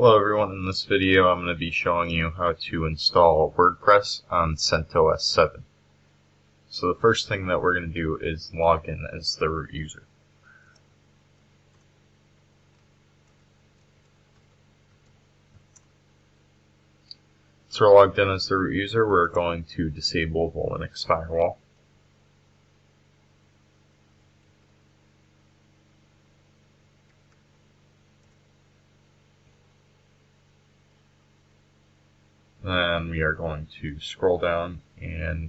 Hello everyone, in this video I'm going to be showing you how to install WordPress on CentOS 7. So the first thing that we're going to do is log in as the root user. So we're logged in as the root user, we're going to disable the Linux firewall. Then we are going to scroll down and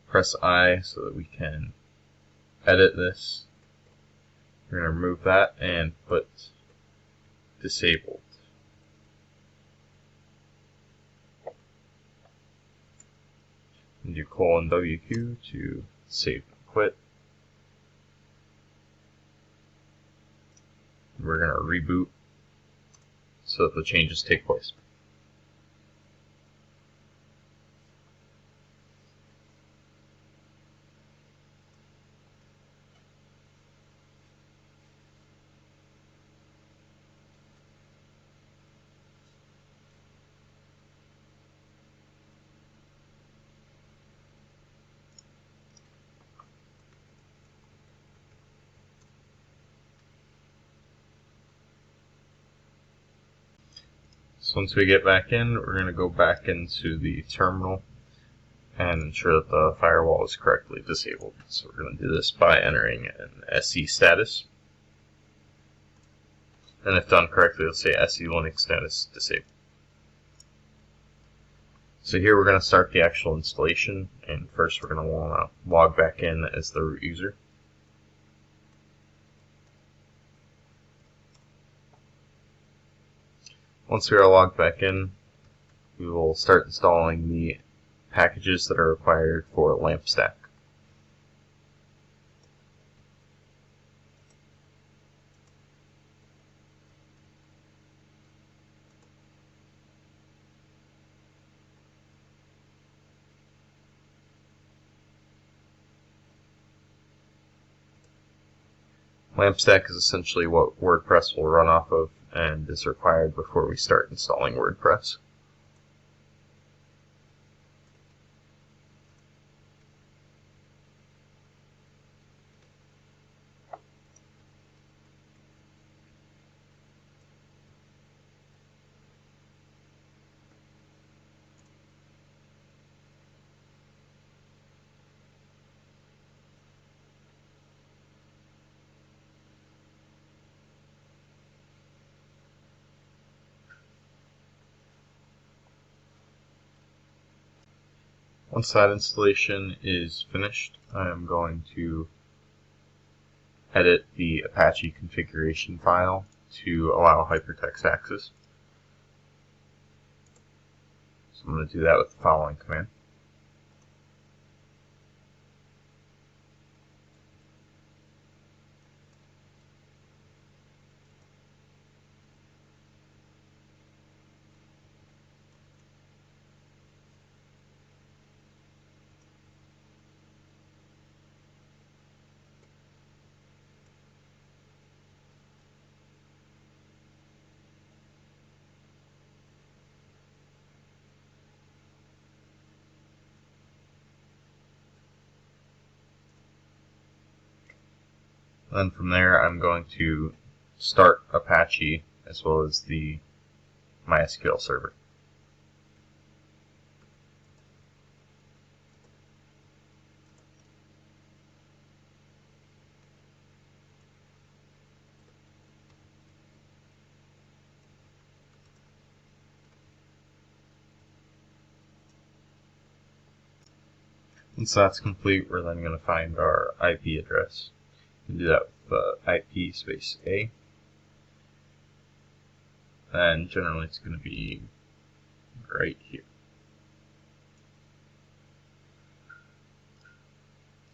press I so that we can edit this. We're going to remove that and put disabled. And do :WQ to save and quit. We're going to reboot so that the changes take place. So once we get back in, we're going to go back into the terminal and ensure that the firewall is correctly disabled. So we're going to do this by entering an SE status. And if done correctly, it'll say SE Linux status disabled. So here we're going to start the actual installation, and first we're going to want to log back in as the root user. Once we are logged back in, we will start installing the packages that are required for LampStack. LampStack is essentially what WordPress will run off of and is required before we start installing WordPress. Once that installation is finished, I am going to edit the Apache configuration file to allow hypertext access. So I'm going to do that with the following command. Then from there, I'm going to start Apache as well as the MySQL server. Once that's complete, we're then going to find our IP address. And do that with IP space A. And generally it's going to be right here.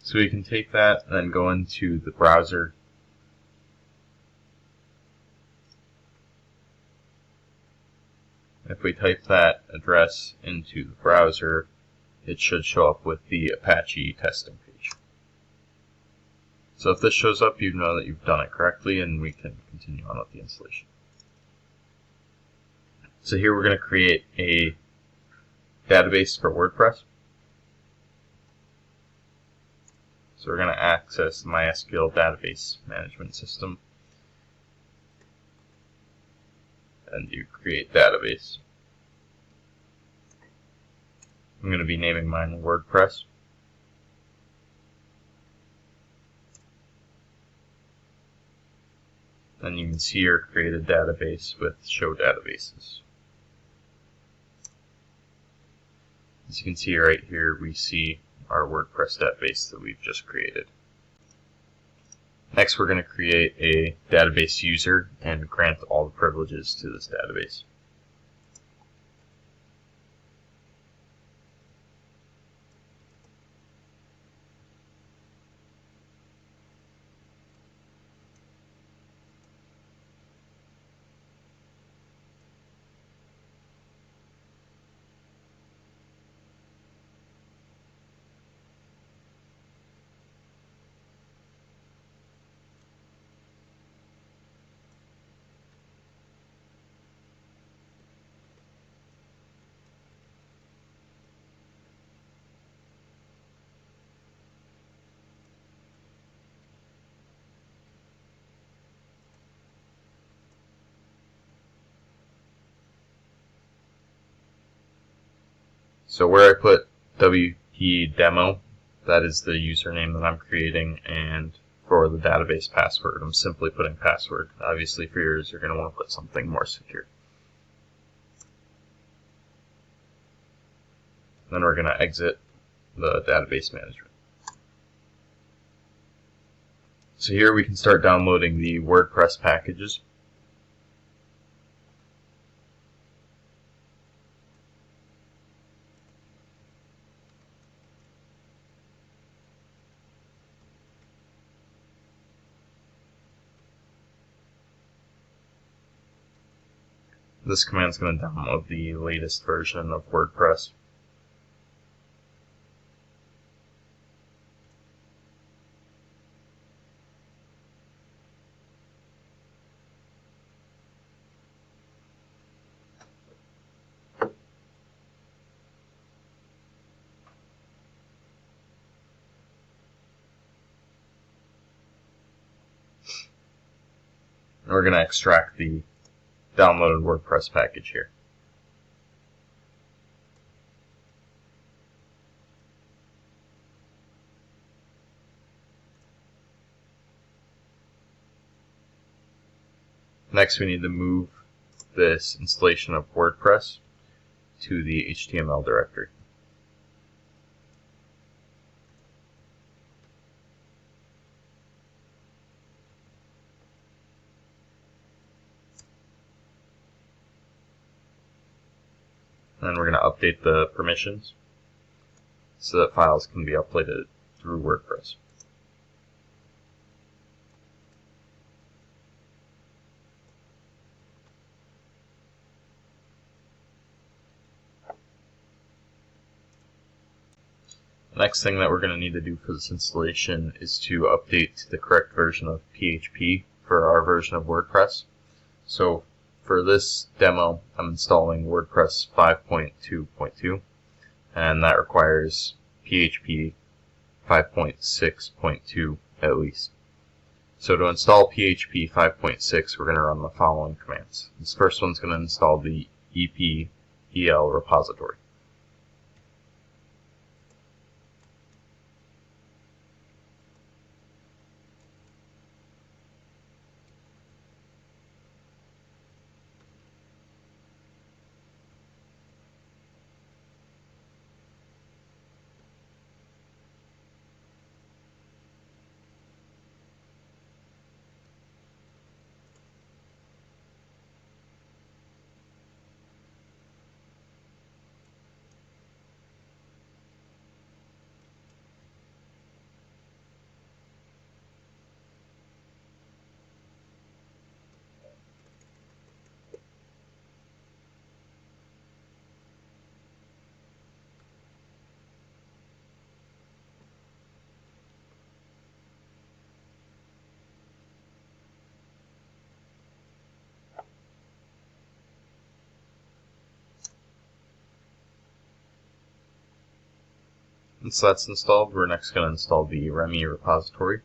So we can take that and then go into the browser. If we type that address into the browser, it should show up with the Apache testing page. So if this shows up, you know that you've done it correctly, and we can continue on with the installation. So here we're going to create a database for WordPress. So we're going to access the MySQL database management system and do create database. I'm going to be naming mine WordPress. Then you can see your created database with show databases. As you can see right here, we see our WordPress database that we've just created. Next, we're going to create a database user and grant all the privileges to this database. So where I put WP demo, that is the username that I'm creating, and for the database password, I'm simply putting password. Obviously for yours, you're going to want to put something more secure. Then we're going to exit the database management. So here we can start downloading the WordPress packages. This command is going to download the latest version of WordPress. And we're going to extract the downloaded WordPress package here. Next, we need to move this installation of WordPress to the HTML directory. And we're going to update the permissions so that files can be uploaded through WordPress. The next thing that we're going to need to do for this installation is to update to the correct version of PHP for our version of WordPress. So for this demo, I'm installing WordPress 5.2.2, and that requires PHP 5.6.2 at least. So to install PHP 5.6, we're going to run the following commands. This first one's going to install the EP.el repository. Once that's installed, we're next going to install the Remy repository.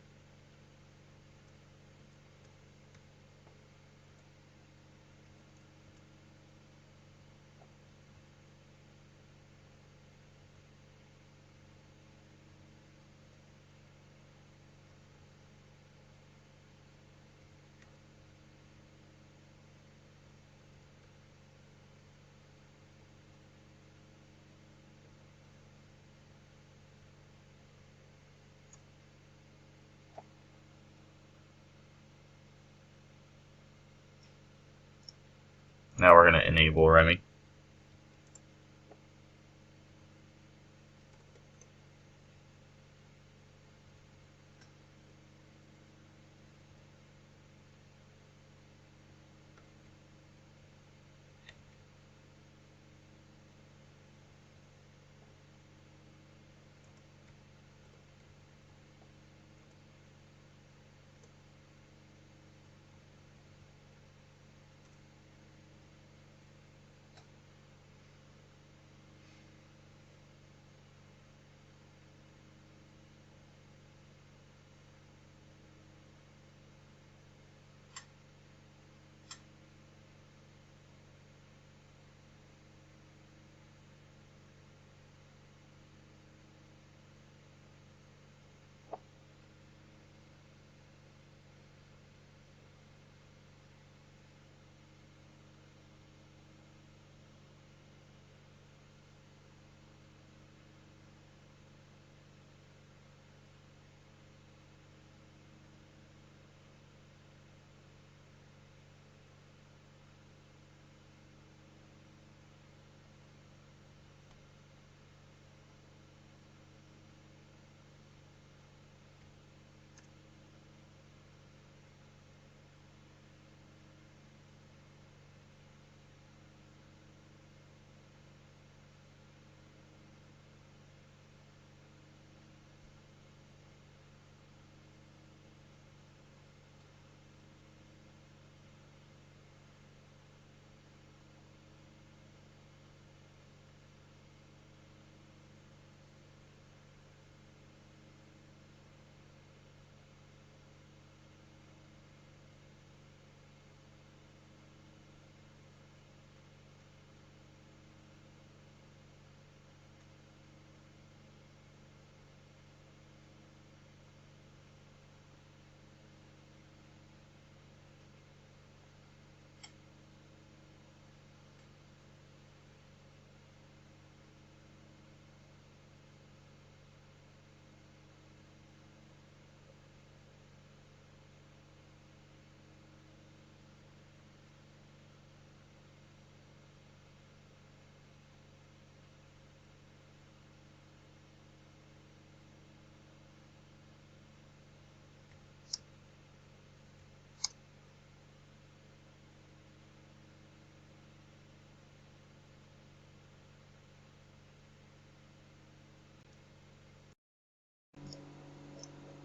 Now we're going to enable Remy.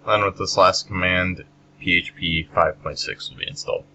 Then with this last command, PHP 5.6 will be installed.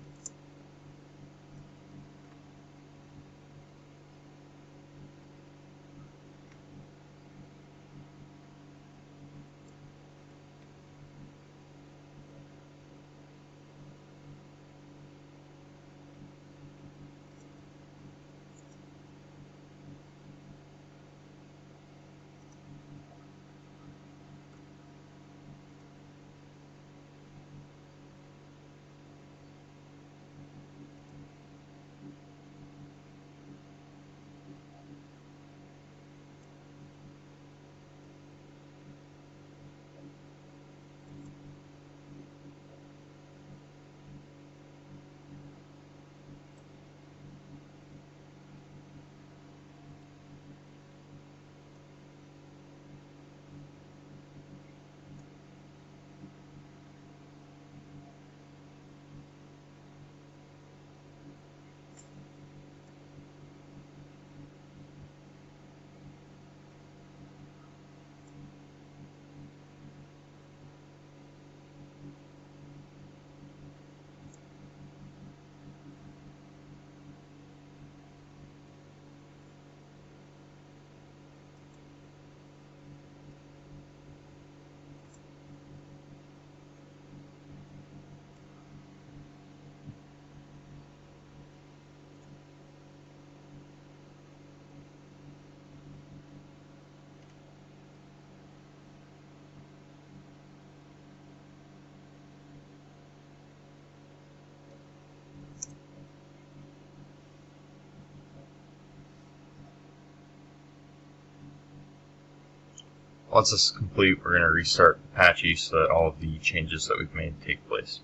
Once this is complete, we're going to restart Apache so that all of the changes that we've made take place.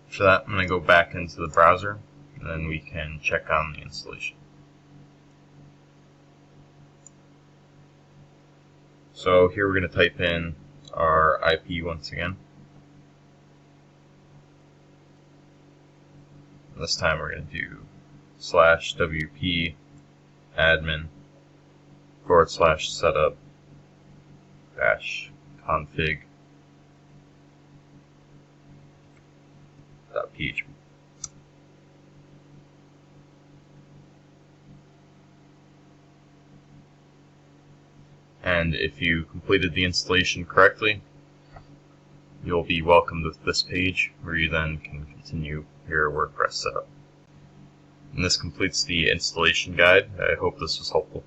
For that, I'm going to go back into the browser, and then we can check on the installation. So here we're going to type in our IP once again. This time we're going to do /wp admin /setup -config .php. And if you completed the installation correctly, you'll be welcomed with this page where you then can continue your WordPress setup. And this completes the installation guide. I hope this was helpful.